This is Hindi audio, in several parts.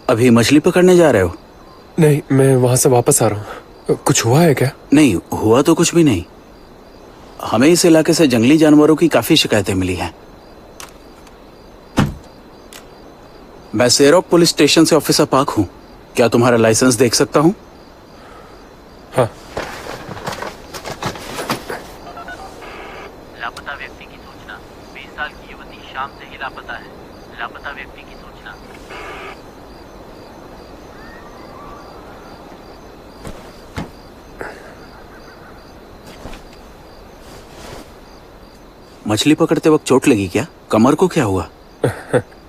अभी मछली पकड़ने जा रहे हो? नहीं, मैं वहां से वापस आ रहा हूँ। कुछ हुआ है क्या? नहीं हुआ तो कुछ भी नहीं। हमें इस इलाके से जंगली जानवरों की काफी शिकायतें मिली हैं। मैं सेरोक पुलिस स्टेशन से ऑफिसर पार्क हूँ। क्या तुम्हारा लाइसेंस देख सकता हूँ? हाँ। लापता व्यक्ति की सूचना। 20 साल की युवती शाम से ही लापता है। लापता व्यक्ति की सूचना। मछली पकड़ते वक्त चोट लगी क्या? कमर को क्या हुआ?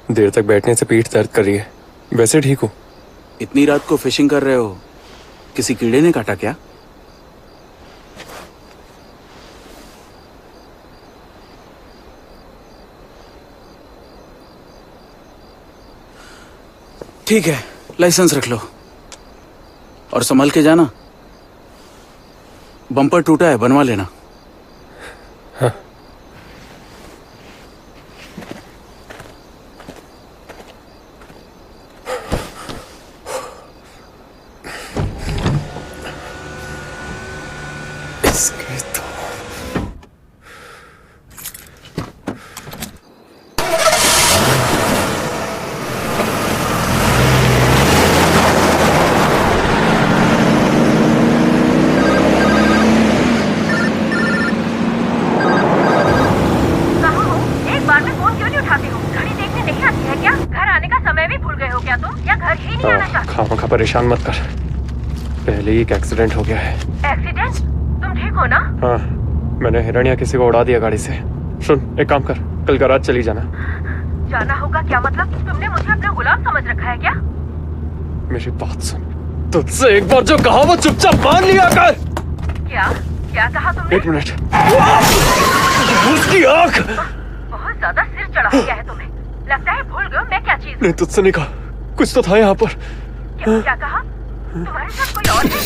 देर तक बैठने से पीठ दर्द कर रही है। वैसे ठीक हूँ। इतनी रात को फिशिंग कर रहे हो, किसी कीड़े ने काटा क्या? ठीक है, लाइसेंस रख लो और संभल के जाना। बम्पर टूटा है, बनवा लेना। हाँ। इसके तो खामखा परेशान मत कर। पहले ही एक एक्सीडेंट हो गया है। एक्सीडेंट? तुम ठीक हो ना? हाँ, मैंने हिरण्या किसी को उड़ा दिया गाड़ी से। सुन, एक काम कर, कल गराज चली जाना। जाना होगा क्या मतलब? तुमने मुझे अपना गुलाम समझ रखा है क्या? मेरी बात सुन, तुझसे एक बार जो कहा वो चुपचाप मान लिया कर। क्या क्या कहा तुमने? एक मिनट। उसकी आँख। बहुत ज्यादा सिर चढ़ा गया है तुम्हें। लगता है भूल गए मैं क्या चीज। नहीं, तुझसे नहीं कहा, कुछ तो था यहाँ पर। क्या कहा? तुम्हारे साथ कोई और है?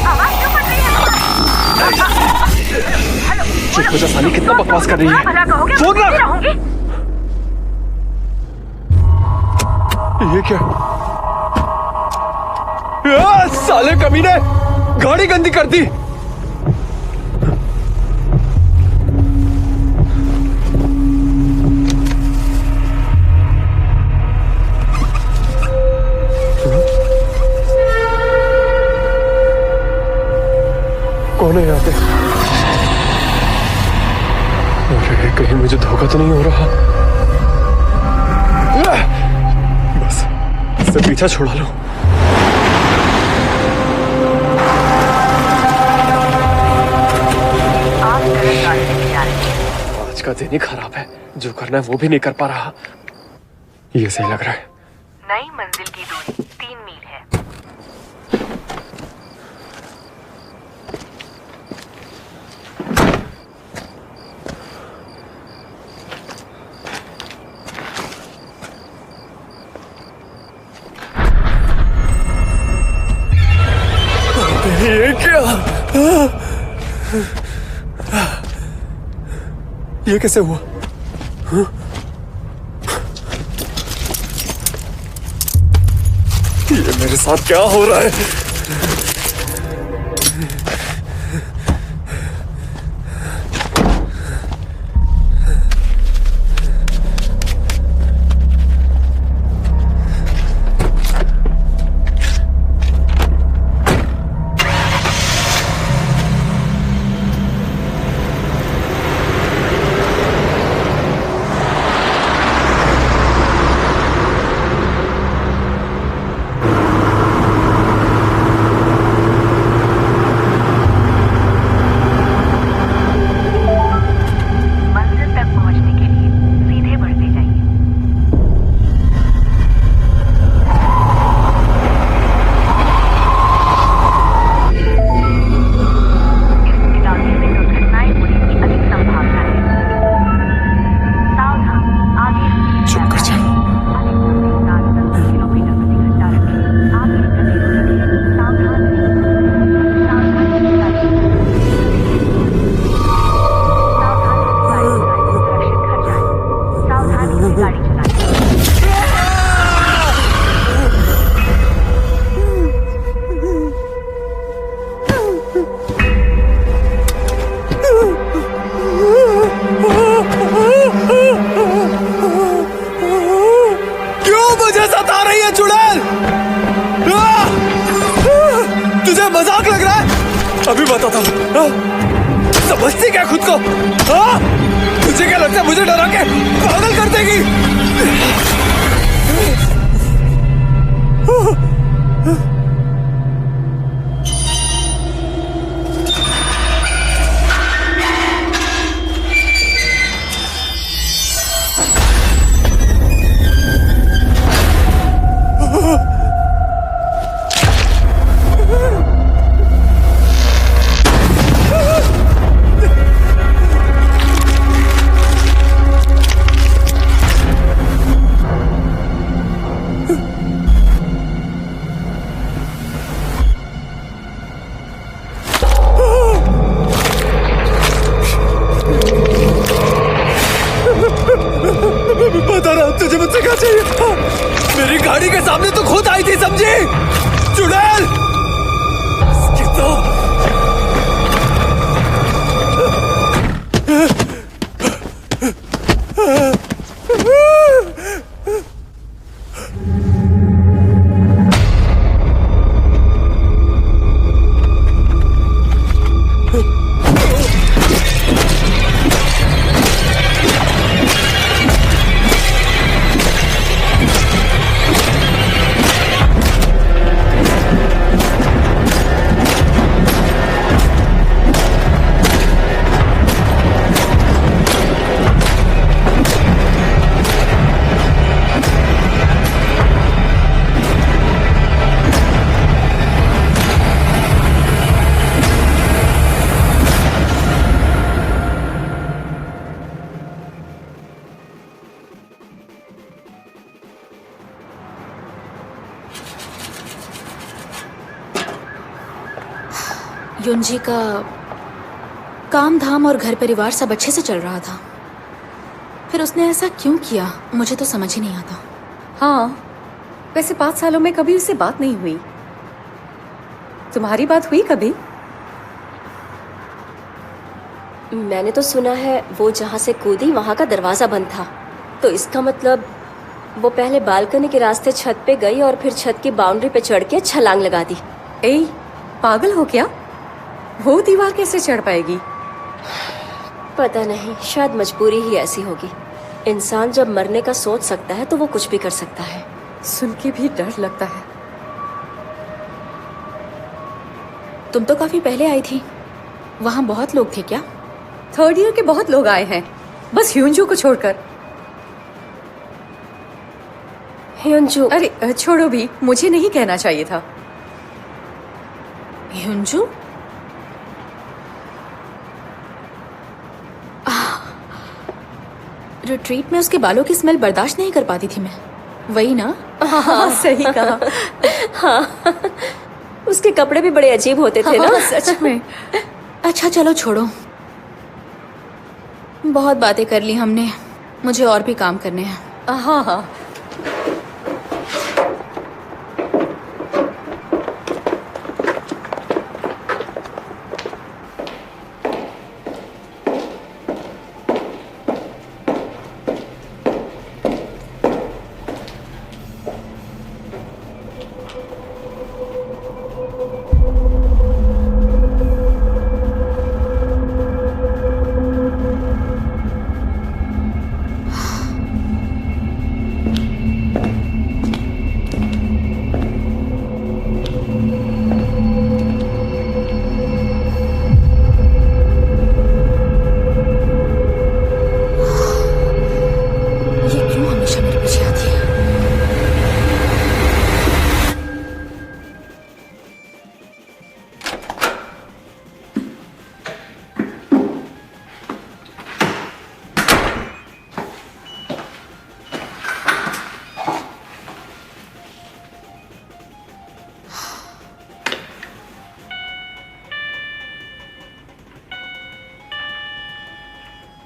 आवाज क्यों कर रही है? हेलो, चुप हो जा साली, कितना बकवास कर रही है। भला कहोगे, फोन रख। रहूंगी। ये क्या? साले कमीने, गाड़ी गंदी कर दी। कौन है यहाँ पे? अरे कहीं मुझे धोखा तो नहीं हो रहा। बस इससे पीछा छुड़ा लो। आज का दिन ही खराब है, जो करना है वो भी नहीं कर पा रहा। ये सही लग रहा है। नई मंजिल की दूरी 3 मील है। ये क्या? ये कैसे हुआ? ये मेरे साथ क्या हो रहा है? क्यों मुझे सता रही है चुड़ैल? तुझे मजाक लग रहा है? अभी बताता हूँ। समझती क्या खुद को? तुझे क्या लगता है मुझे डरा के पागल कर देगी? बता रहा तुझे मुझसे क्या चाहिए? मेरी गाड़ी के सामने तो खुद आई थी, समझी? चुड़ैल इसकी तो युंजी का काम धाम और घर परिवार सब अच्छे से चल रहा था, फिर उसने ऐसा क्यों किया मुझे तो समझ ही नहीं आता। हाँ, वैसे 5 सालों में कभी उससे बात नहीं हुई। तुम्हारी बात हुई कभी? मैंने तो सुना है वो जहाँ से कूदी वहाँ का दरवाज़ा बंद था, तो इसका मतलब वो पहले बालकनी के रास्ते छत पे गई और फिर छत की बाउंड्री पे चढ़ के छलांग लगा दी। ए, पागल हो क्या? वो दीवार कैसे चढ़ पाएगी? पता नहीं, शायद मजबूरी ही ऐसी होगी। इंसान जब मरने का सोच सकता है तो वो कुछ भी कर सकता है। सुन के भी डर लगता है। तुम तो काफी पहले आई थी, वहाँ बहुत लोग थे क्या? 3rd ईयर के बहुत लोग आए हैं, बस ह्यूंजू को छोड़कर। ह्यूंजू? अरे छोड़ो भी, मुझे नहीं कहना चाहिए था। ह्यूंजू? रिट्रीट में उसके बालों की स्मेल बर्दाश्त नहीं कर पाती थी मैं, वही ना? हाँ, सही कहा। हाँ, उसके कपड़े भी बड़े अजीब होते थे ना? सच में। अच्छा चलो छोड़ो, बहुत बातें कर ली हमने, मुझे और भी काम करने हैं। हाँ हाँ।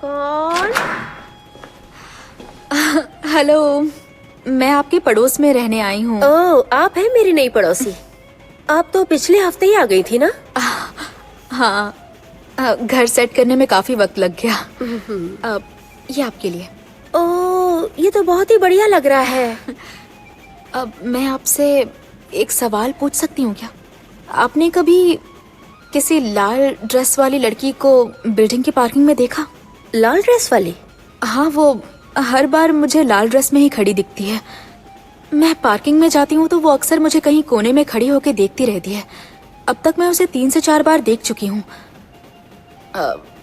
कौन? हेलो, मैं आपके पड़ोस में रहने आई हूँ। ओह, आप हैं मेरी नई पड़ोसी। आप तो पिछले हफ्ते ही आ गई थी ना? हाँ, घर सेट करने में काफी वक्त लग गया। ये आपके लिए। ओह, ये तो बहुत ही बढ़िया लग रहा है। अब मैं आपसे एक सवाल पूछ सकती हूँ क्या? आपने कभी किसी लाल ड्रेस वाली लड़की को बिल्डिंग की पार्किंग में देखा? लाल ड्रेस वाली? हाँ, वो हर बार मुझे लाल ड्रेस में ही खड़ी दिखती है। मैं पार्किंग में जाती हूँ तो वो अक्सर मुझे कहीं कोने में खड़ी होकर देखती रहती है। अब तक मैं उसे 3 से 4 बार देख चुकी हूँ।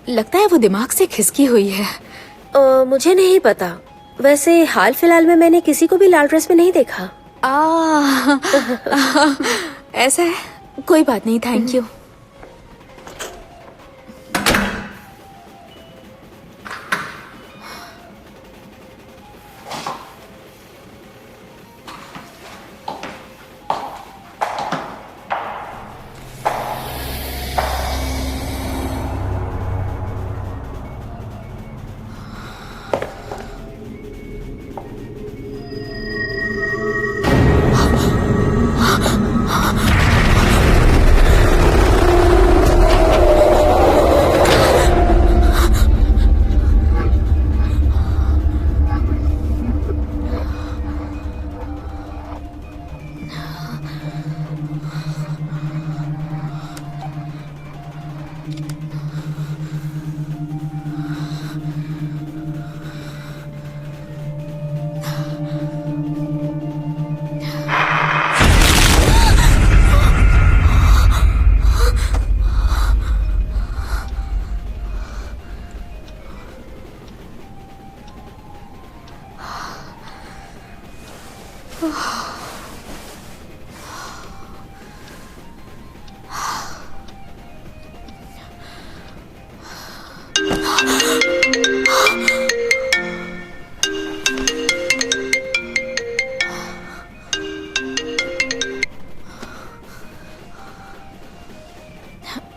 लगता है वो दिमाग से खिसकी हुई है। मुझे नहीं पता। वैसे हाल फिलहाल में मैंने किसी को भी लाल ड्रेस में नहीं देखा। ऐसा है? कोई बात नहीं, थैंक यू।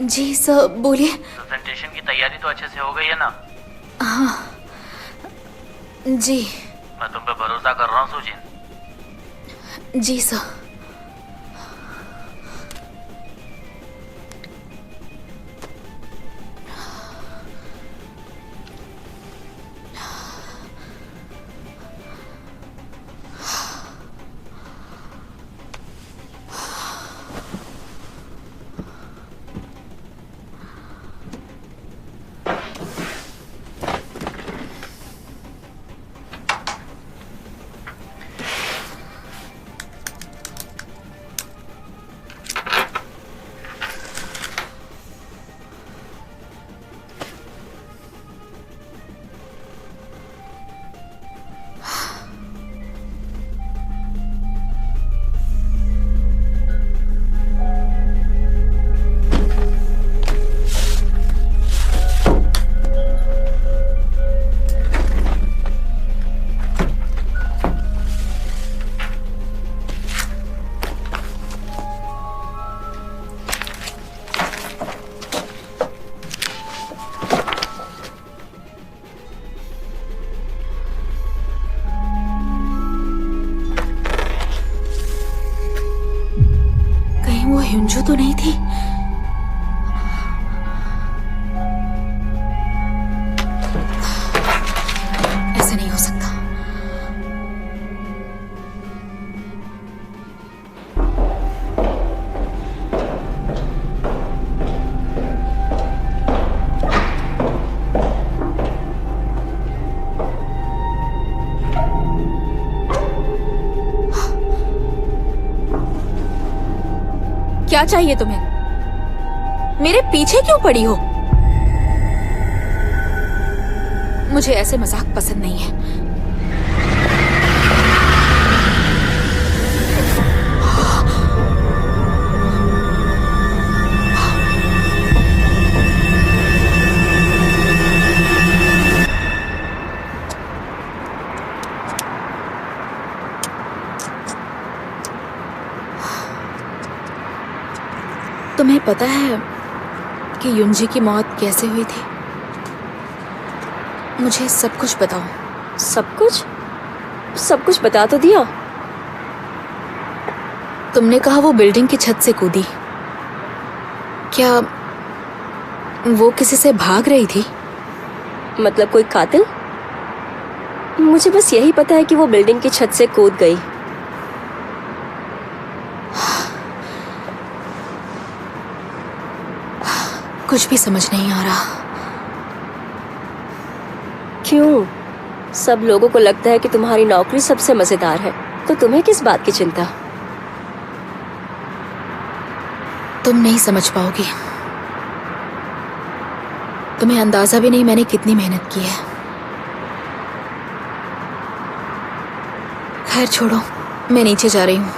जी सर, बोलिए। प्रेजेंटेशन की तैयारी तो अच्छे से हो गई है ना? हाँ जी। मैं तुम पे भरोसा कर रहा हूँ सुजिन। जी सर। वो युंजू तो नहीं थी? ऐसा नहीं हो सकता। क्या चाहिए तुम्हें? मेरे पीछे क्यों पड़ी हो? मुझे ऐसे मजाक पसंद नहीं है। तुम्हें पता है कि युंजी की मौत कैसे हुई थी? मुझे सब कुछ बताओ। सब कुछ? सब कुछ बता तो दिया। तुमने कहा वो बिल्डिंग की छत से कूदी। क्या वो किसी से भाग रही थी? मतलब कोई कातिल? मुझे बस यही पता है कि वो बिल्डिंग की छत से कूद गई। कुछ भी समझ नहीं आ रहा। क्यों? सब लोगों को लगता है कि तुम्हारी नौकरी सबसे मजेदार है, तो तुम्हें किस बात की चिंता? तुम नहीं समझ पाओगी। तुम्हें अंदाजा भी नहीं मैंने कितनी मेहनत की है। खैर छोड़ो, मैं नीचे जा रही हूँ।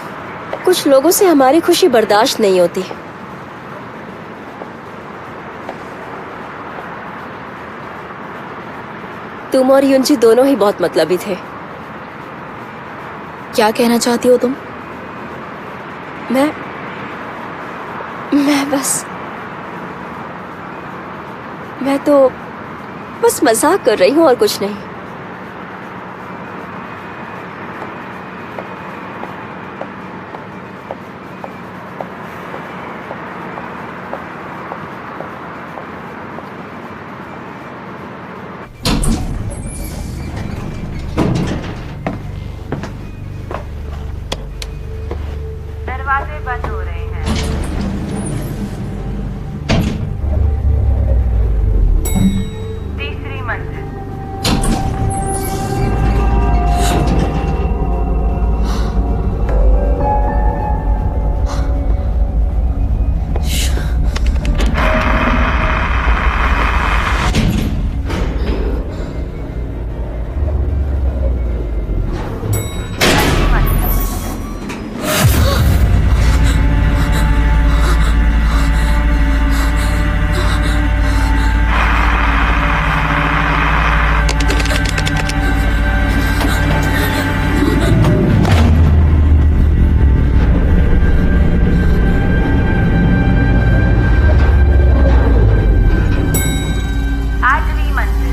कुछ लोगों से हमारी खुशी बर्दाश्त नहीं होती। तुम और युंजी दोनों ही बहुत मतलबी थे। क्या कहना चाहती हो तुम? मैं तो बस मजाक कर रही हूँ और कुछ नहीं। दरवाजे बंद हो रहे हैं। तीसरी मंजिल। आठवीं मंजिल।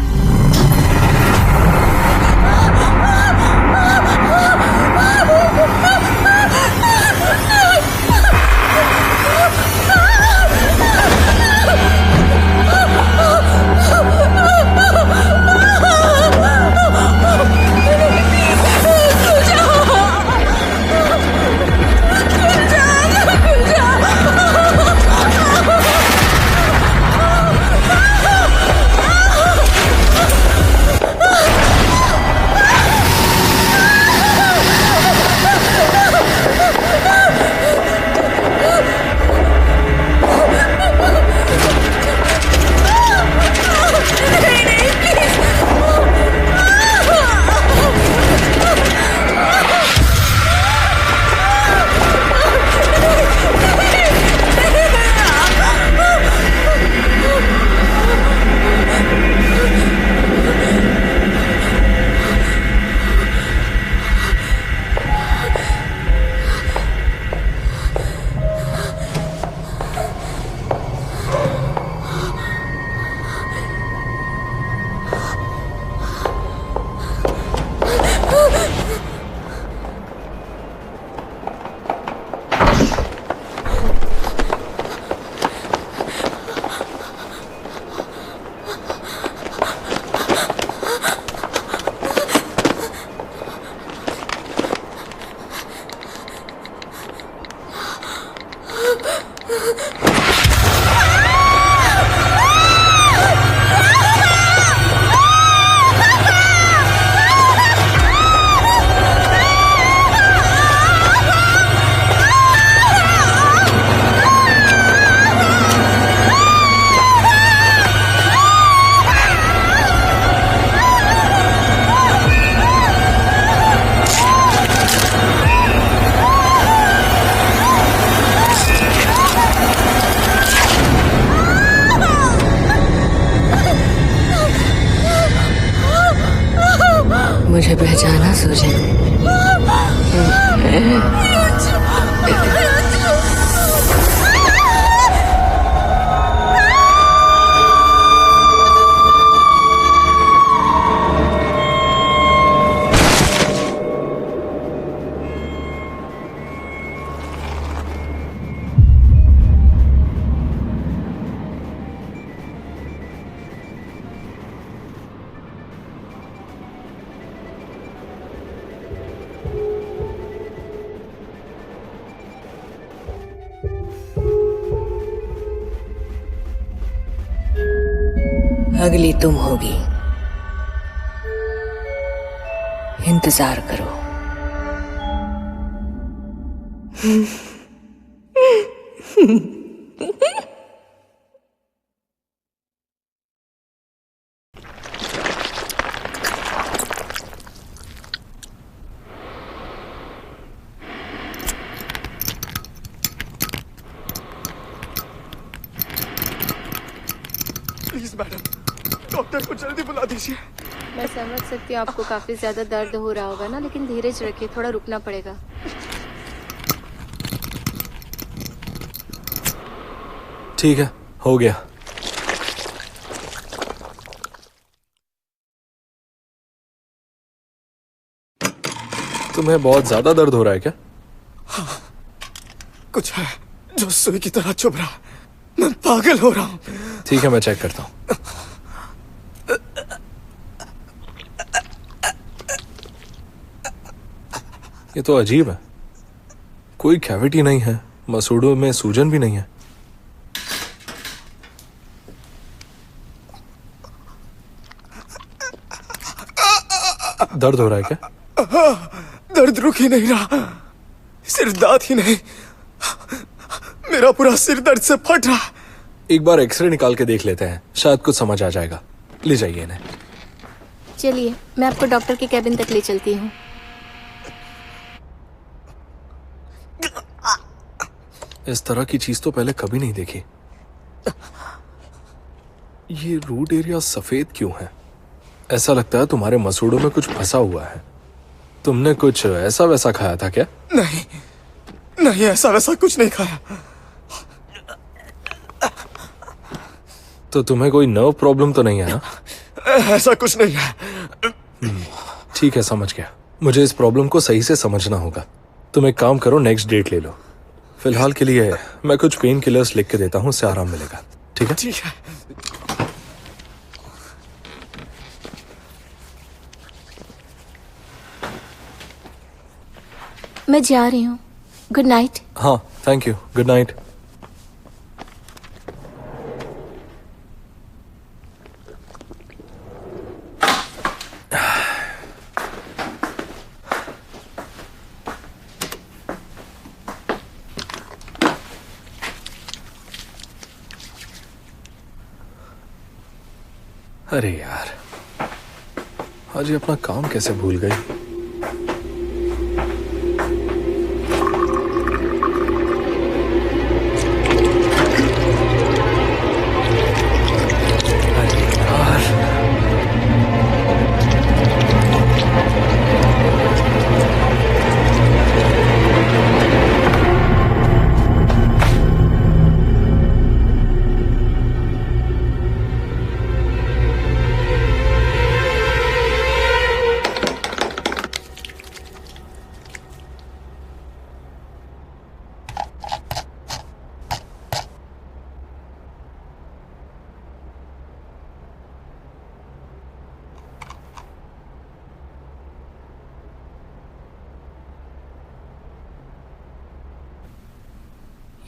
मुझे पहचाना सूजन? अगली तुम होगी। इंतजार करो। प्लीज मैडम, डॉक्टर को जल्दी बुला दीजिए। मैं समझ सकती हूँ आपको काफी ज्यादा दर्द हो रहा होगा ना, लेकिन धीरज रखिए, थोड़ा रुकना पड़ेगा। ठीक है, हो गया। तुम्हें बहुत ज्यादा दर्द हो रहा है क्या? कुछ है जो सुई की तरह चुभ रहा है। मैं पागल हो रहा हूँ। ठीक है, मैं चेक करता हूँ। ये तो अजीब है, कोई कैविटी नहीं है, मसूड़ों में सूजन भी नहीं है। दर्द हो रहा है क्या? दर्द रुक ही नहीं रहा, सिर्फ दांत ही नहीं, मेरा पूरा सिर दर्द से फट रहा है। एक बार एक्सरे निकाल के देख लेते हैं, शायद कुछ समझ आ जाएगा। ले जाइए इन्हें। चलिए, मैं आपको डॉक्टर के कैबिन तक ले चलती हूँ। इस तरह की चीज तो पहले कभी नहीं देखी। ये रूट एरिया सफेद क्यों है? ऐसा लगता है तुम्हारे मसूड़ों में कुछ फंसा हुआ है। तुमने कुछ ऐसा वैसा खाया था क्या? नहीं नहीं, ऐसा वैसा कुछ नहीं खाया। तो तुम्हें कोई नर्व प्रॉब्लम तो नहीं है ना? ऐसा कुछ नहीं है। ठीक है, समझ गया। मुझे इस प्रॉब्लम को सही से समझना होगा। तुम एक काम करो, नेक्स्ट डेट ले लो। फिलहाल के लिए मैं कुछ पेन किलर्स लिख के देता हूँ, उससे आराम मिलेगा। ठीक है? ठीक है। मैं जा रही हूँ। Good night. हाँ, थैंक यू। Good night. अरे यार, आज ये अपना काम कैसे भूल गई?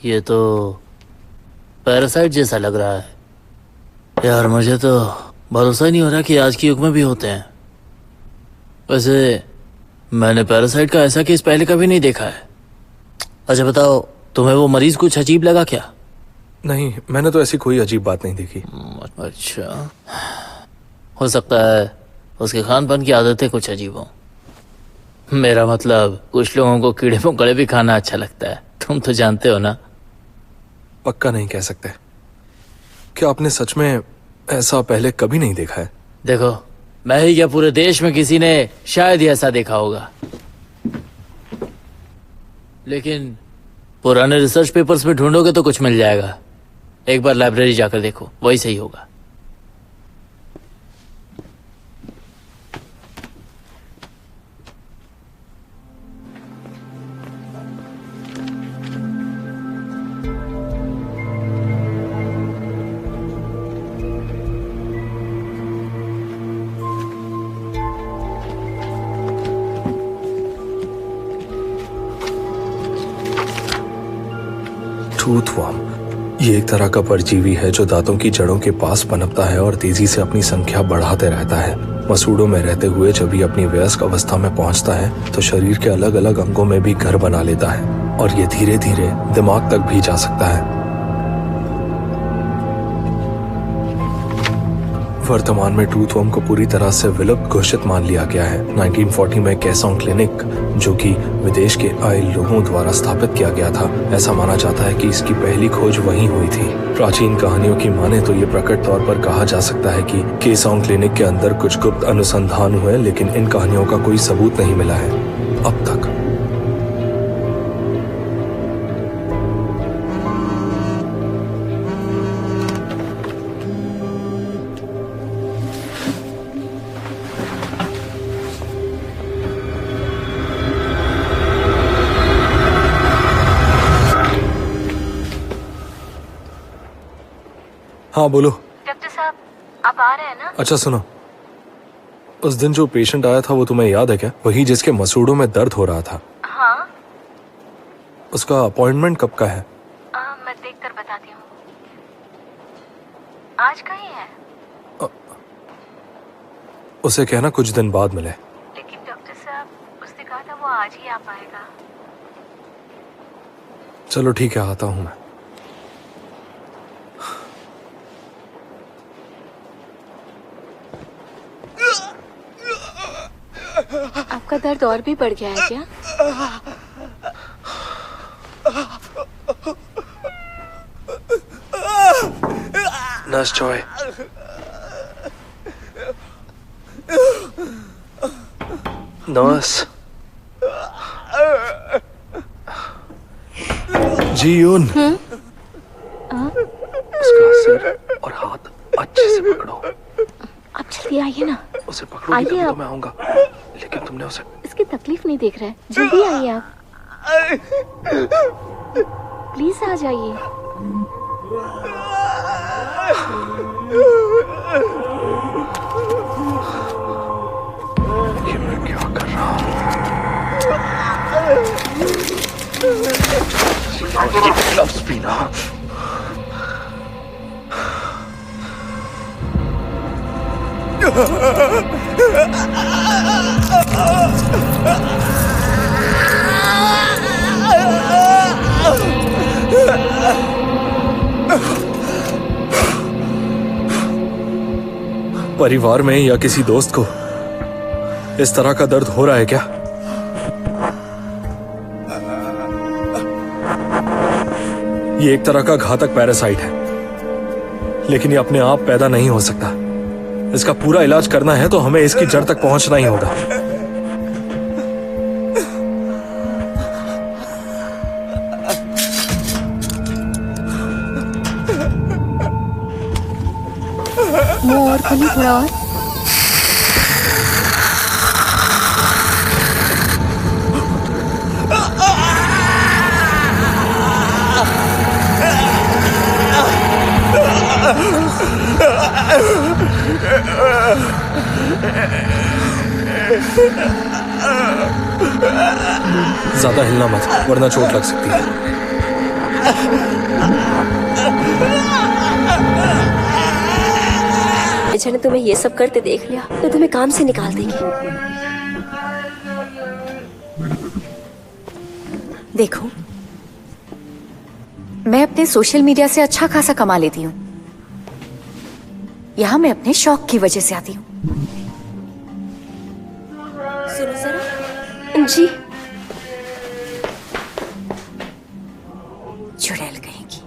ये तो पैरासाइट जैसा लग रहा है यार। मुझे तो भरोसा ही नहीं हो रहा कि आज के युग में भी होते हैं। वैसे मैंने पैरासाइट का ऐसा केस पहले कभी नहीं देखा है। अच्छा बताओ, तुम्हें वो मरीज कुछ अजीब लगा क्या? नहीं, मैंने तो ऐसी कोई अजीब बात नहीं देखी। अच्छा, हो सकता है उसके खान पान की आदतें कुछ अजीब हो। मेरा मतलब, कुछ लोगों को कीड़े मकोड़े भी खाना अच्छा लगता है, तुम तो जानते हो ना। पक्का नहीं कह सकते। क्या आपने सच में ऐसा पहले कभी नहीं देखा है? देखो, मैं ही क्या, पूरे देश में किसी ने शायद ही ऐसा देखा होगा। लेकिन पुराने रिसर्च पेपर्स में ढूंढोगे तो कुछ मिल जाएगा। एक बार लाइब्रेरी जाकर देखो, वही सही होगा। टूथ वर्म, ये एक तरह का परजीवी है जो दांतों की जड़ों के पास पनपता है और तेजी से अपनी संख्या बढ़ाते रहता है। मसूड़ों में रहते हुए जब ये अपनी वयस्क अवस्था में पहुंचता है तो शरीर के अलग अलग अंगों में भी घर बना लेता है और ये धीरे धीरे दिमाग तक भी जा सकता है। वर्तमान में टूथवर्म को पूरी तरह से विलुप्त घोषित मान लिया गया है। 1940 में कैसोंग क्लिनिक, जो कि विदेश के आए लोगों द्वारा स्थापित किया गया था, ऐसा माना जाता है कि इसकी पहली खोज वहीं हुई थी। प्राचीन कहानियों की माने तो ये प्रकट तौर पर कहा जा सकता है कि कैसोंग क्लिनिक के अंदर कुछ गुप्त अनुसंधान हुए, लेकिन इन कहानियों का कोई सबूत नहीं मिला है अब तक। हाँ बोलो। डॉक्टर साहब, आप आ रहे हैं ना? अच्छा सुनो, उस दिन जो पेशेंट आया था वो तुम्हें याद है क्या? वही जिसके मसूड़ों में दर्द हो रहा था। हाँ। उसका अपॉइंटमेंट कब का है? मैं देख कर बताती हूँ। आज का ही है। उसे कहना कुछ दिन बाद मिले। लेकिन डॉक्टर साहब, उसने कहा था वो आज ही आ पाएगा। चलो ठीक है, आता हूँ मैं। आपका दर्द और भी बढ़ गया है क्या? नर्स जॉय, नर्स जी यून, उसका सिर और हाथ अच्छे से पकड़ो। आप जल्दी आइए ना। उसे पकड़ोगे तभी तो मैं आऊंगा, लेकिन तुमने उसे। इसकी तकलीफ नहीं देख रहे, जल्दी आइए आप। प्लीज आ जाइए। ये मैं क्या कर रहा हूँ? ग्लव्स पीना। परिवार में या किसी दोस्त को इस तरह का दर्द हो रहा है क्या? ये एक तरह का घातक पैरासाइट है, लेकिन ये अपने आप पैदा नहीं हो सकता। इसका पूरा इलाज करना है तो हमें इसकी जड़ तक पहुंचना ही होगा। मुंह और खोलिए थोड़ा और। ज्यादा हिलना मत, वरना चोट लग सकती है। मैनेजर ने तुम्हें ये सब करते देख लिया तो तुम्हें काम से निकाल देगी। देखो, मैं अपने सोशल मीडिया से अच्छा खासा कमा लेती हूँ। यहाँ मैं अपने शौक की वजह से आती हूँ। सुनो जरा। जी। चुड़ैल कहेगी।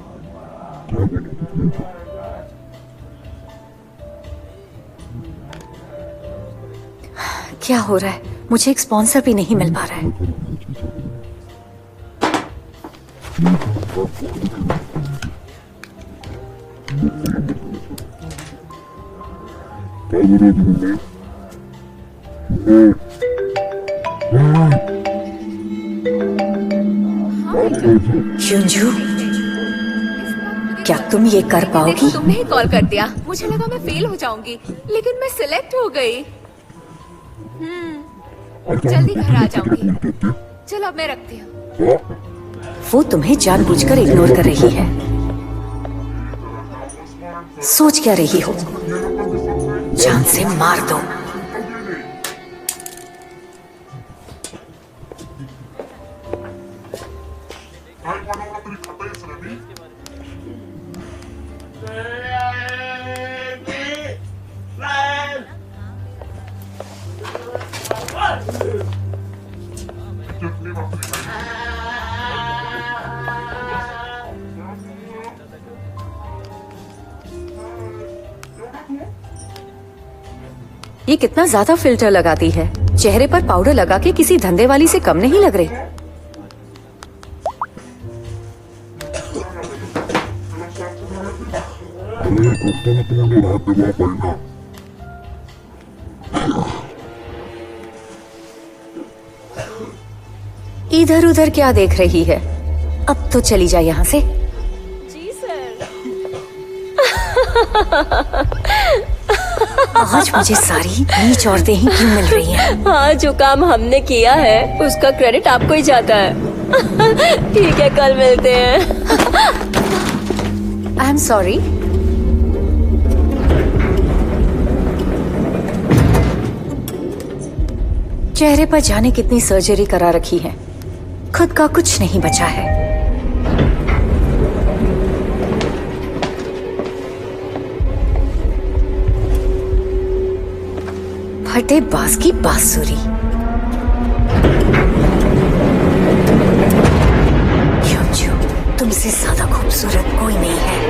क्या हो रहा है? मुझे एक स्पॉन्सर भी नहीं मिल पा रहा है। युंजू, क्या तुम ये कर पाओगी? तुमने ही कॉल कर दिया। मुझे लगा मैं फेल हो जाऊंगी, लेकिन मैं सिलेक्ट हो गई। जल्दी घर आ जाऊंगी। चलो अब मैं रखती हूँ। वो तुम्हें जानबूझकर इग्नोर कर रही है। सोच क्या रही हो? जान से मार दो। ये कितना ज्यादा फिल्टर लगाती है। चेहरे पर पाउडर लगा के किसी धंधे वाली से कम नहीं लग रही। इधर उधर क्या देख रही है? अब तो चली जाए यहाँ से। जी सर। आज मुझे सारी नीच औरतें ही क्यों मिल रही हैं? हाँ, जो काम हमने किया है उसका क्रेडिट आपको ही जाता है। ठीक है, कल मिलते हैं। I am sorry. चेहरे पर जाने कितनी सर्जरी करा रखी है, खुद का कुछ नहीं बचा है। फटे बाज की बांसुरी। युंजू, तुमसे ज्यादा खूबसूरत कोई नहीं है।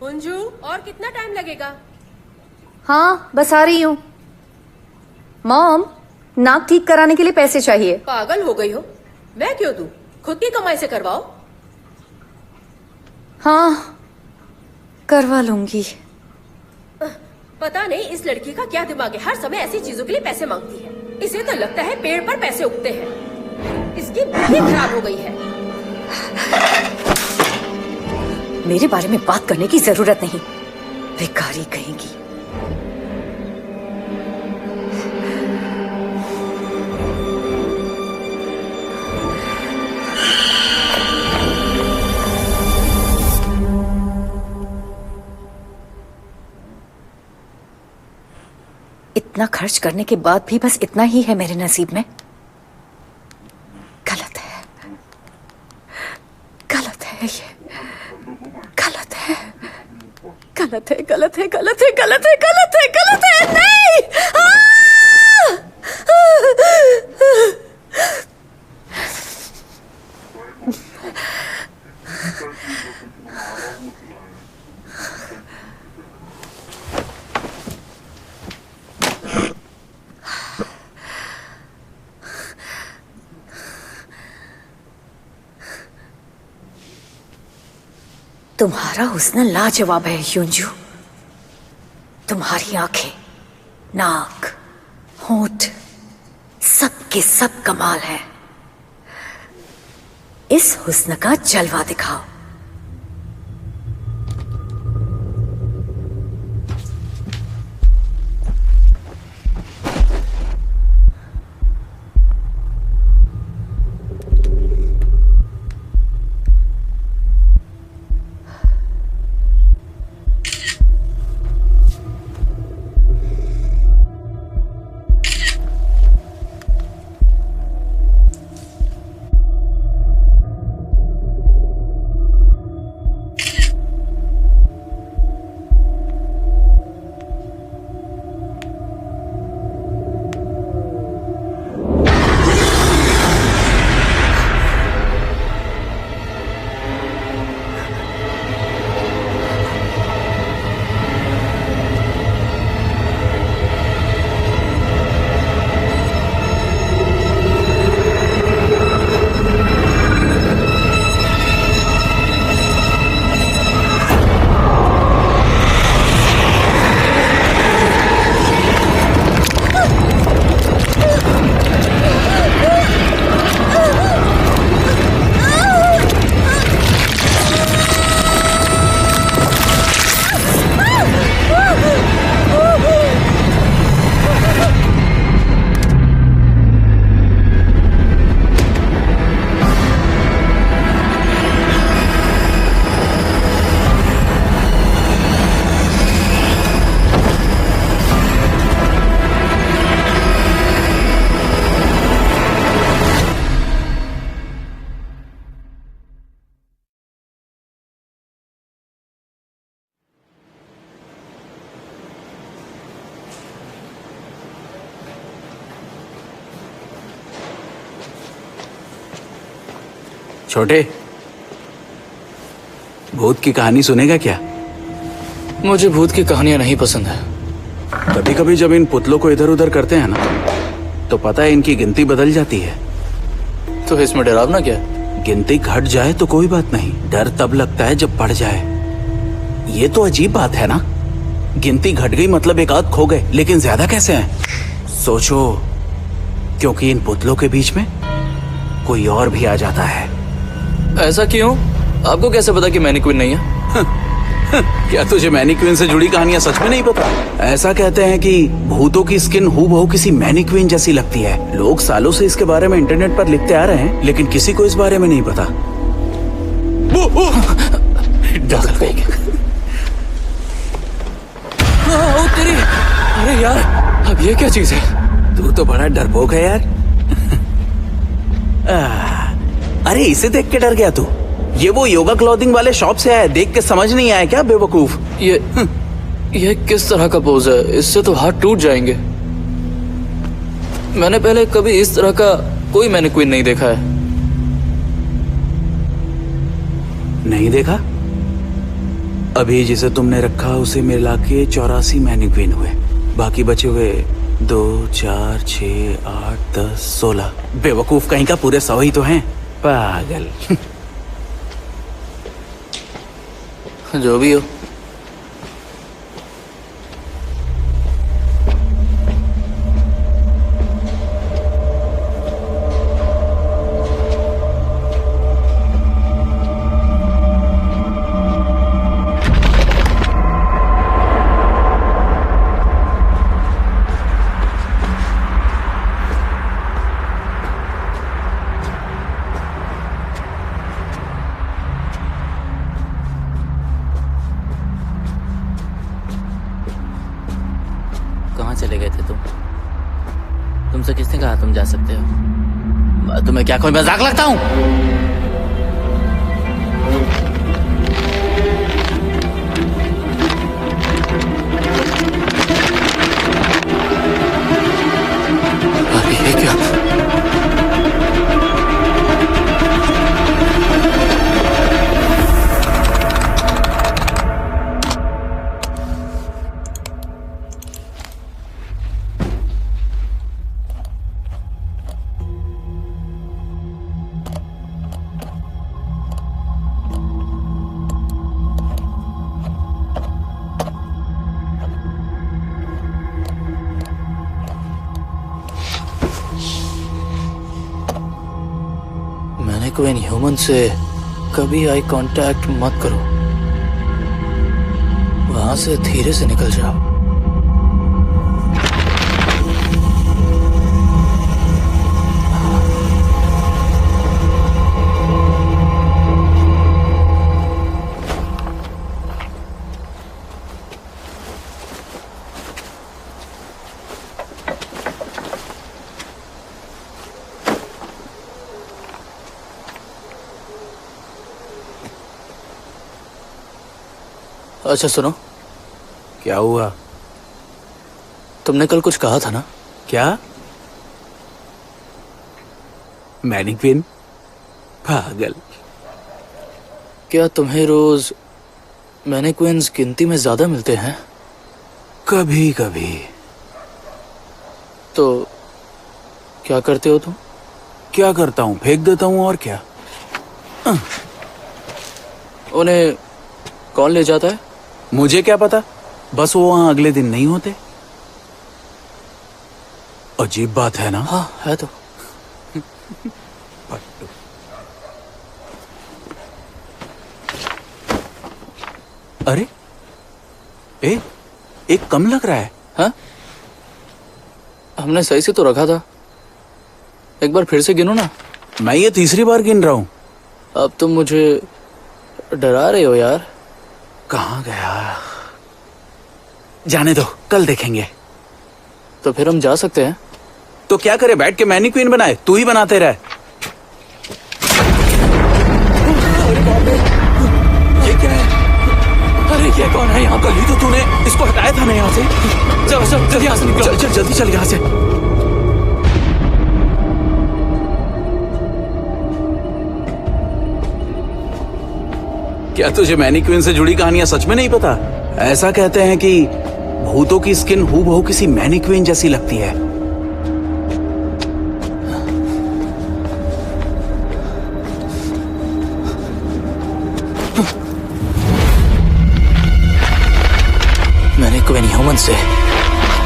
मंजू, और कितना टाइम लगेगा? हाँ, बस आ रही हूँ। मॉम, नाक ठीक कराने के लिए पैसे चाहिए। पागल हो गई हो? मैं क्यों दूं? खुद की कमाई से करवाओ। हाँ, करवा लूंगी। पता नहीं इस लड़की का क्या दिमाग है, हर समय ऐसी चीजों के लिए पैसे मांगती है। इसे तो लगता है पेड़ पर पैसे उगते हैं। इसकी बुद्धि खराब हो गई है। मेरे बारे में बात करने की जरूरत नहीं, बेकारी कहेंगी। इतना खर्च करने के बाद भी बस इतना ही है मेरे नसीब में। गलत है, गलत है ये, गलत है, गलत है, गलत है, गलत है, गलत है, गलत है, गलत है, नहीं! तुम्हारा हुस्न लाजवाब है युंजू। तुम्हारी आंखें, नाक, होंठ, सब के सब कमाल है। इस हुस्न का जलवा दिखाओ। छोटे, भूत की कहानी सुनेगा क्या? मुझे भूत की कहानियां नहीं पसंद है। कभी कभी जब इन पुतलों को इधर उधर करते हैं ना, तो पता है इनकी गिनती बदल जाती है। तो इसमें डरावना क्या? गिनती घट जाए तो कोई बात नहीं, डर तब लगता है जब बढ़ जाए। ये तो अजीब बात है ना, गिनती घट गई मतलब एक आध खो गए, लेकिन ज्यादा कैसे हैं? सोचो, क्योंकि इन पुतलों के बीच में कोई और भी आ जाता है। ऐसा क्यों? आपको कैसे पता कि मैनिक्विन नहीं है? क्या तुझे मैनिक्विन से जुड़ी कहानियां सच में नहीं पता? ऐसा कहते हैं कि भूतों की स्किन हूबहू किसी मैनिक्विन जैसी लगती है। लोग सालों से इसके बारे में इंटरनेट पर लिखते आ रहे हैं, लेकिन किसी को इस बारे में नहीं पता। तेरी, अरे यार, अब ये क्या चीज है? तू तो बड़ा डरपोक है यार। अरे इसे देख के डर गया तू? ये वो योगा क्लॉथिंग वाले शॉप से आया, देख के समझ नहीं आया क्या बेवकूफ? ये किस तरह का पोज है? इससे तो हाथ टूट जाएंगे। मैंने पहले कभी इस तरह का कोई मैनिक्विन नहीं देखा है। नहीं देखा? अभी जिसे तुमने रखा उसे मिला के 84 मैनिक्विन हुए, बाकी बचे हुए 2, 4, 6, 8, 10, 16। बेवकूफ कहीं का, पूरे 100 ही तो हैं। पागल। जो भी हो। कहाँ चले गए थे तुम? तुमसे किसने कहा तुम जा सकते हो? तुम्हें क्या कोई मजाक लगता हूँ? अरे ये क्या? मैनिक्विन ह्यूमन से कभी आई कांटेक्ट मत करो, वहां से धीरे से निकल जाओ। अच्छा सुनो, क्या हुआ? तुमने कल कुछ कहा था ना? क्या? मैनिक्विन? पागल। क्या तुम्हें रोज मैनिक्विन्स गिनती में ज्यादा मिलते हैं? कभी कभी। तो क्या करते हो तुम? क्या करता हूँ? फेंक देता हूँ, और क्या। उन्हें कौन ले जाता है? मुझे क्या पता, बस वो वहां अगले दिन नहीं होते। अजीब बात है ना? हाँ है तो। अरे एक कम लग रहा है। हाँ, हमने सही से तो रखा था। एक बार फिर से गिनो ना। मैं ये तीसरी बार गिन रहा हूं। अब तुम मुझे डरा रहे हो यार। कहाँ गया? जाने दो, कल देखेंगे। तो फिर हम जा सकते हैं। तो क्या करे, बैठ के मैनिक्विन बनाए? तू ही बनाते रहे। ये क्या है? अरे ये कौन है यहाँ? कल ही तो तूने इसको हटाया था ना यहाँ से। चलो चल जल्दी यहाँ से निकलो। चल चल जल्दी चल यहाँ से। क्या तुझे मैनीक्वीन से जुड़ी कहानियां सच में नहीं पता? ऐसा कहते हैं कि भूतों की स्किन हूबहू किसी मैनीक्वीन जैसी लगती है। मैनीक्वीन ह्यूमन से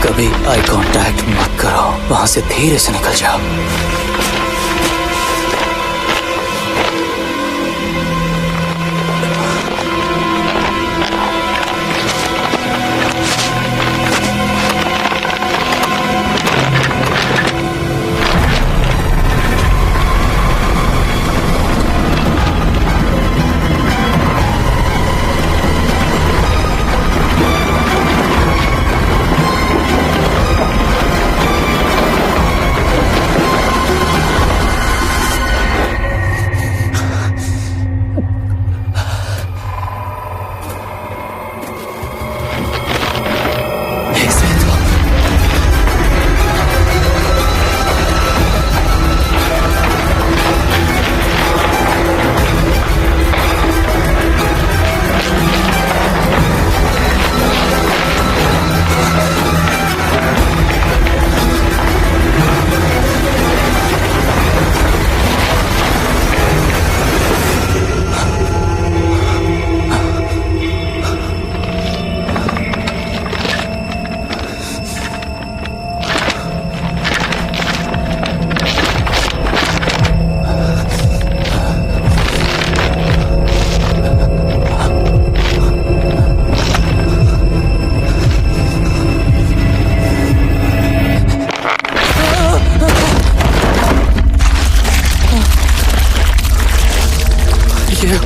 कभी आई कांटेक्ट मत करो, वहां से धीरे से निकल जाओ।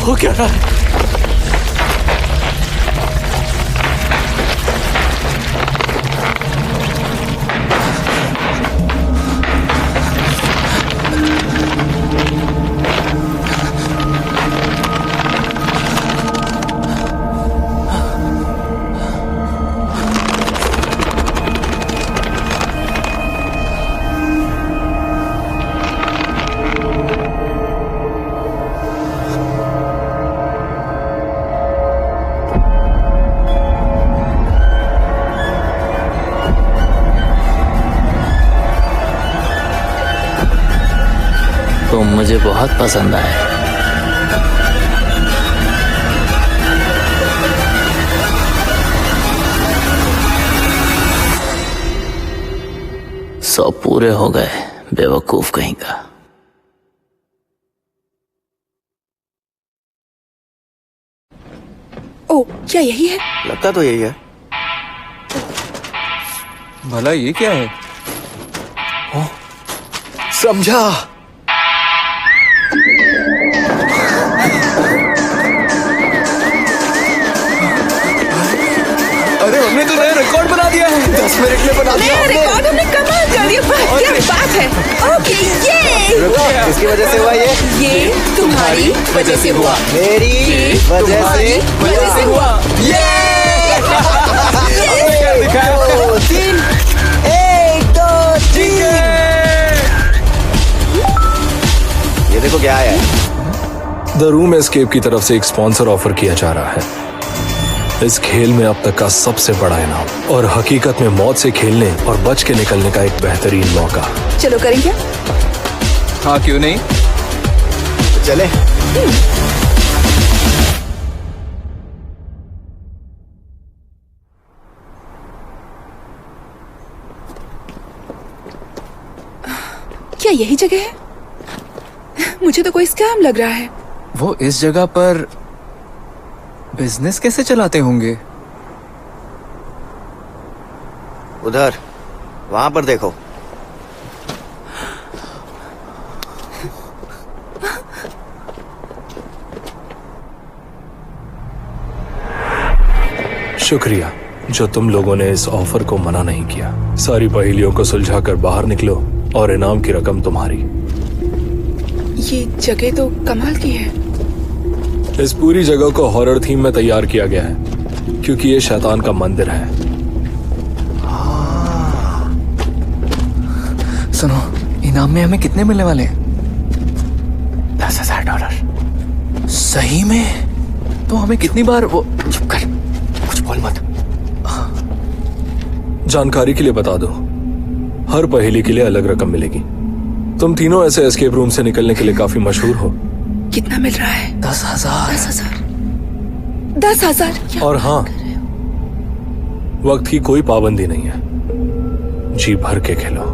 हो क्या रहा है? तुम मुझे बहुत पसंद आए। सब पूरे हो गए, बेवकूफ कहीं का। ओ, क्या यही है? लगता तो यही है। भला ये क्या है? ओ, समझा। अरे हमने तो नया रिकॉर्ड बना दिया है। 10 मिनट में बना दिया। नया रिकॉर्ड हमने कमाल कर दिया। क्या बात है। ओके, ये किसकी वजह से हुआ ये तुम्हारी वजह से हुआ। मेरी वजह से हुआ। ये 3 1 2 3। ये देखो क्या है। द रूम एस्केप की तरफ से एक स्पॉन्सर ऑफर किया जा रहा है। इस खेल में अब तक का सबसे बड़ा इनाम और हकीकत में मौत से खेलने और बच के निकलने का एक बेहतरीन मौका। चलो करेंगे? हाँ, क्यों नहीं, चले। क्या यही जगह है? मुझे तो कोई स्कैम लग रहा है। वो इस जगह पर बिजनेस कैसे चलाते होंगे? उधर, वहां पर देखो। शुक्रिया जो तुम लोगों ने इस ऑफर को मना नहीं किया। सारी पहेलियों को सुलझाकर बाहर निकलो और इनाम की रकम तुम्हारी। ये जगह तो कमाल की है। इस पूरी जगह को हॉरर थीम में तैयार किया गया है क्योंकि ये शैतान का मंदिर है। सुनो, इनाम में हमें कितने मिलने वाले हैं? $10,000। सही में? तो हमें कितनी बार वो... चुप कर, कुछ बोल मत। जानकारी के लिए बता दो, हर पहेली के लिए अलग रकम मिलेगी। तुम तीनों ऐसे एस्केप रूम से निकलने के लिए काफी मशहूर हो। कितना मिल रहा है? 10,000। 10,000। 10,000। और हाँ, वक्त की कोई पाबंदी नहीं है, जी भर के खेलो।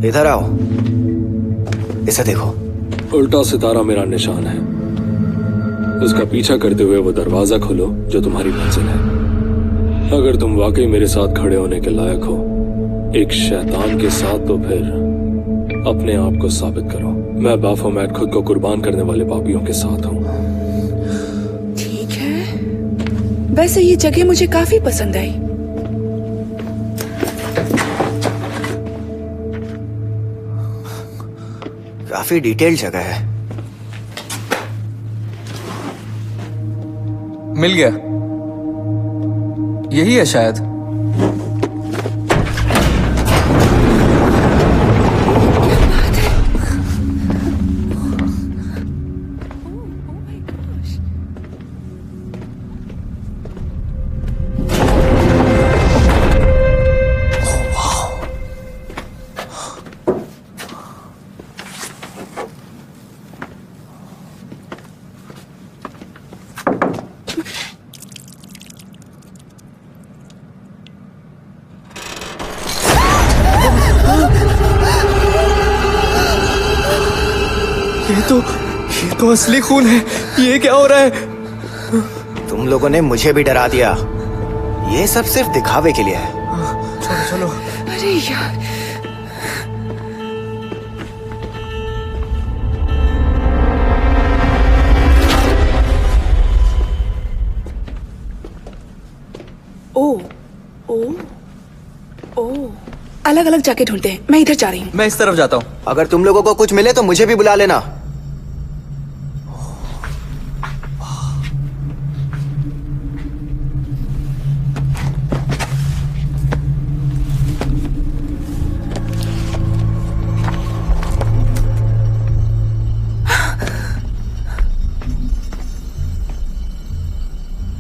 इधर आओ, इसे देखो। उल्टा सितारा मेरा निशान है, उसका पीछा करते हुए वो दरवाजा खोलो जो तुम्हारी मंजिल है। अगर तुम वाकई मेरे साथ खड़े होने के लायक हो, एक शैतान के साथ, तो फिर अपने आप को साबित करो। मैं बाफोमैट खुद को कुर्बान करने वाले पापियों के साथ हूँ। ठीक है, वैसे ये जगह मुझे काफी पसंद आई। काफी डिटेल जगह है। मिल गया, यही है शायद। ये तो असली खून है। ये क्या हो रहा है? तुम लोगों ने मुझे भी डरा दिया। ये सब सिर्फ दिखावे के लिए है। चलो चलो। अरे यार, ओ ओ ओ, अलग अलग जाके ढूंढते हैं। मैं इधर जा रही हूँ। मैं इस तरफ जाता हूँ। अगर तुम लोगों को कुछ मिले तो मुझे भी बुला लेना।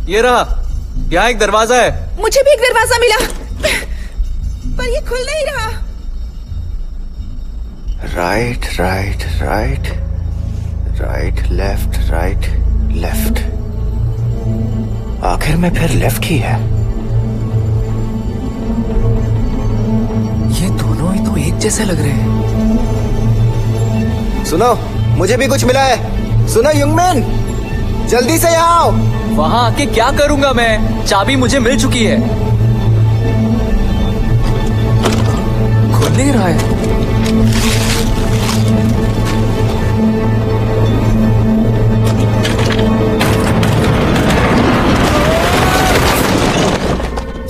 ये रहा, यहाँ एक दरवाजा है। मुझे भी एक दरवाजा मिला, पर ये खुल नहीं रहा। Right right right right, left right left. आखिर में फिर लेफ्ट ही है। ये दोनों ही तो एक जैसे लग रहे हैं। सुनो, मुझे भी कुछ मिला है। सुनो युंगमिन, जल्दी से यहाँ आओ। वहाँ आके क्या करूंगा मैं? चाबी मुझे मिल चुकी है। खुल नहीं रहा है।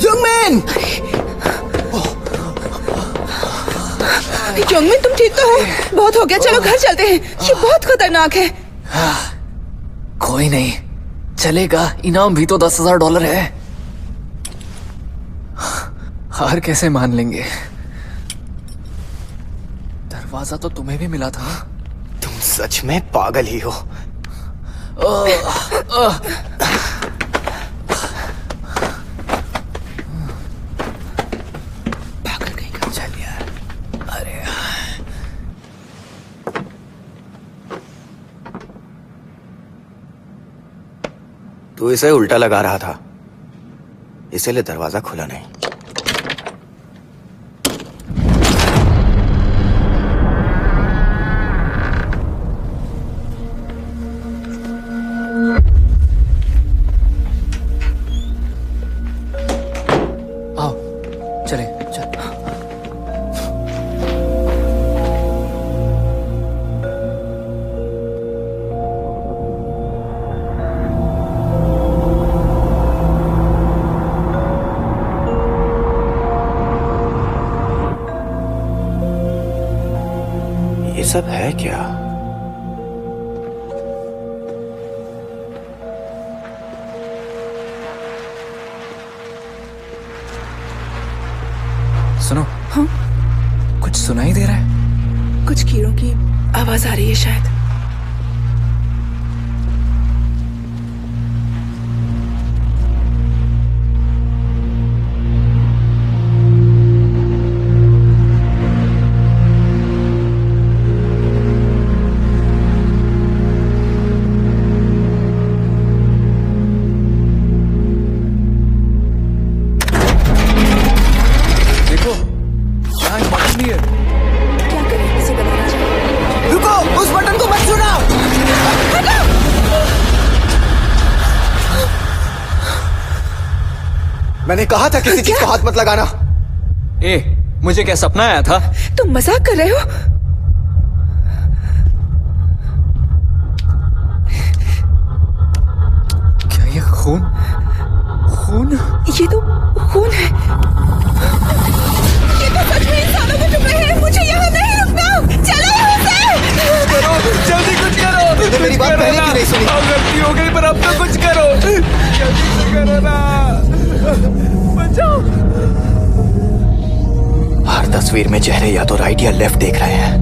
युंगमिन! युंगमिन, तुम ठीक तो हो? बहुत हो गया, चलो घर चलते हैं। ये बहुत खतरनाक है। कोई नहीं, चलेगा। इनाम भी तो $10,000 है। हार कैसे मान लेंगे? दरवाजा तो तुम्हें भी मिला था। तुम सच में पागल ही हो। पागल कहीं का। चल यार। अरे तू इसे उल्टा लगा रहा था, इसीलिए दरवाजा खुला नहीं। आओ, चले चल। ये सब है क्या? सुनो। हाँ? कुछ सुनाई दे रहा है? कुछ कीड़ों की आवाज आ रही है शायद। मैंने कहा था किसी चीज को हाथ मत लगाना। मुझे क्या सपना आया था? तुम मजाक कर रहे हो? क्या ये खून? खून? ये तो खून है। ये तो सच में इंसानों के टुकड़े हैं। मुझे यहाँ नहीं रुकना। चलो यहाँ से। करो, जल्दी कुछ करो। मेरी बात पहले क्यों नहीं सुनी? गलती हो गई पर अब तो कुछ करो। जल्दी से करो ना। बचाओ। हर तस्वीर में चेहरे या तो राइट या लेफ्ट देख रहे हैं।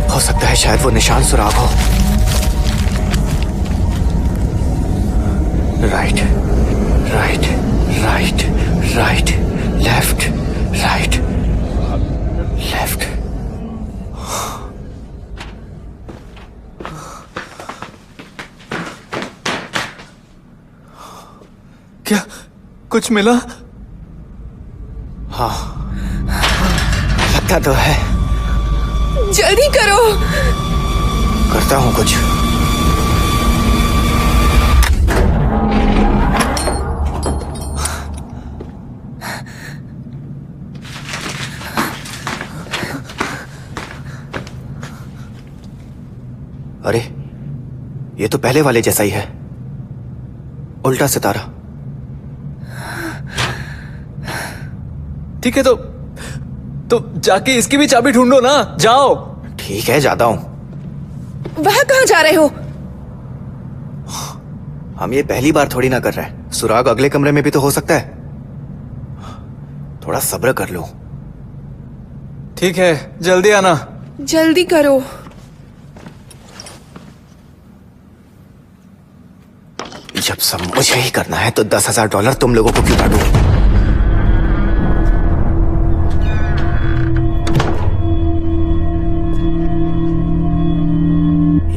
हो सकता है शायद वो निशान सुराग हो। Right, right, right, right, left, right, left. क्या कुछ मिला? हाँ, लगता तो है। जल्दी करो। करता हूं कुछ। अरे, ये तो पहले वाले जैसा ही है। उल्टा सितारा। ठीक है तो जाके इसकी भी चाबी ढूंढो ना। जाओ। ठीक है, जाता हूं। वहां कहाँ जा रहे हो? हम ये पहली बार थोड़ी ना कर रहे हैं। सुराग अगले कमरे में भी तो हो सकता है। थोड़ा सब्र कर लो। ठीक है, जल्दी आना। जल्दी करो। जब सब मुझे ही करना है तो $10,000 तुम लोगों को क्यों काटूं?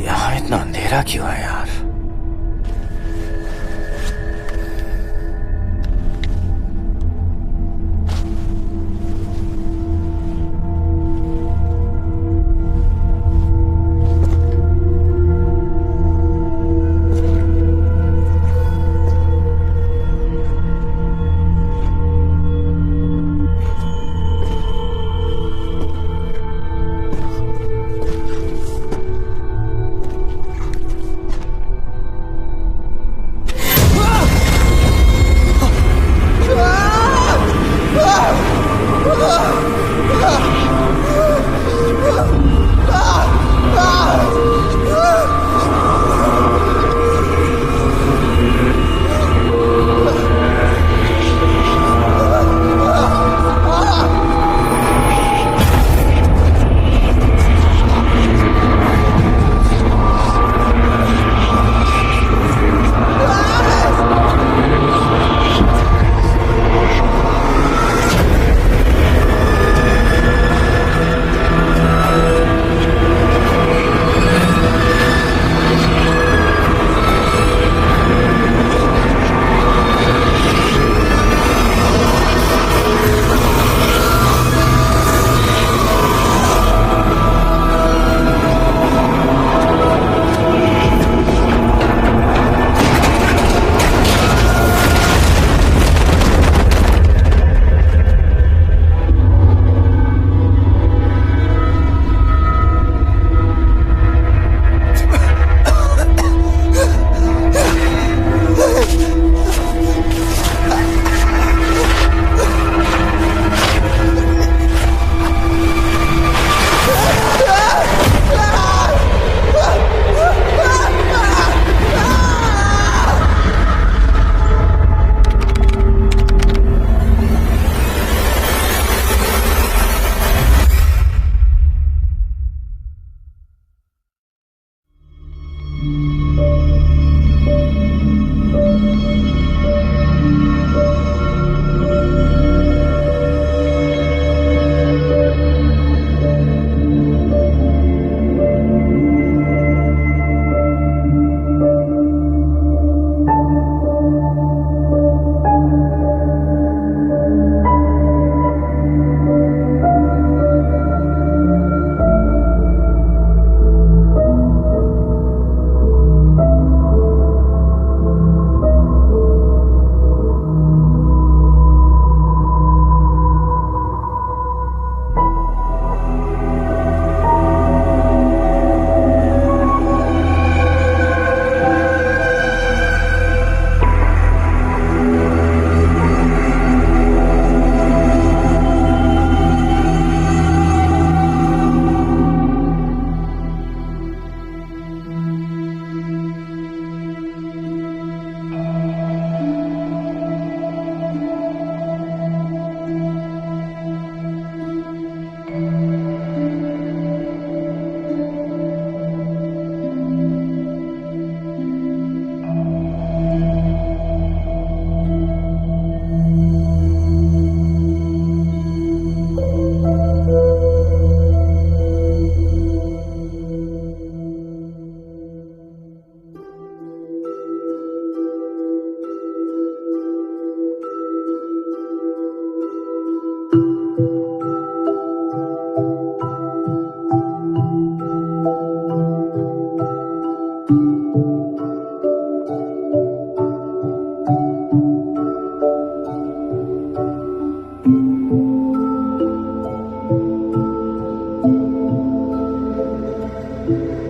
यहां इतना अंधेरा क्यों है यार? है।